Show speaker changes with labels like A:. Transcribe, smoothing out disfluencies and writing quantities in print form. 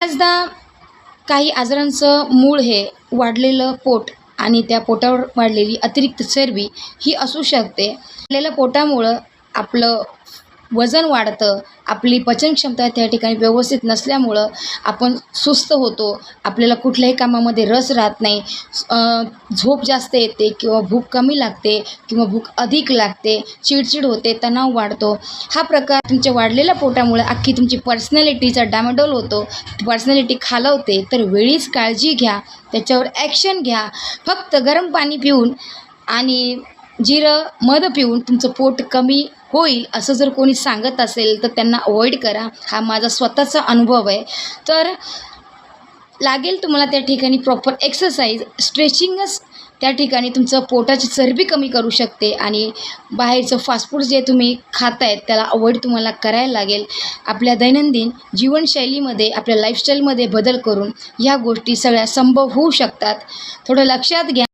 A: बऱ्याचदा काही आजारांचं मूळ हे वाढलेलं पोट आणि त्या पोटावर वाढलेली अतिरिक्त चरबी ही असू शकते. वाढलेल्या पोटामुळं आपलं वजन वाढतं, आपली पचनक्षमता त्या ठिकाणी व्यवस्थित नसल्यामुळं आपण सुस्त होतो, आपल्याला कुठल्याही कामामध्ये रस राहत नाही, झोप जास्त येते किंवा भूक कमी लागते किंवा भूक अधिक लागते, चिडचिड होते, तणाव वाढतो. हा प्रकार तुमच्या वाढलेल्या पोटामुळे अख्खी तुमची पर्सनॅलिटीचा डामाडोल होतो, पर्सनॅलिटी खालावते. तर वेळीच काळजी घ्या, त्याच्यावर ॲक्शन घ्या. फक्त गरम पाणी पिऊन आणि जिरं मध पिऊन तुमचं पोट कमी होईल असं जर कोणी सांगत असेल तर त्यांना अवॉइड करा. हा माझा स्वतःचा अनुभव आहे. तर लागेल तुम्हाला त्या ठिकाणी प्रॉपर एक्सरसाइज, स्ट्रेचिंगच त्या ठिकाणी तुमचं पोटाची चरबी कमी करू शकते आणि बाहेरचं फास्ट फूड जे तुम्ही खातायत त्याला अवॉइड तुम्हाला करायला लागेल. आपल्या दैनंदिन जीवनशैलीमध्ये, आपल्या लाईफस्टाईलमध्ये बदल करून ह्या गोष्टी सगळ्या संभव होऊ शकतात. थोडं लक्षात घ्या.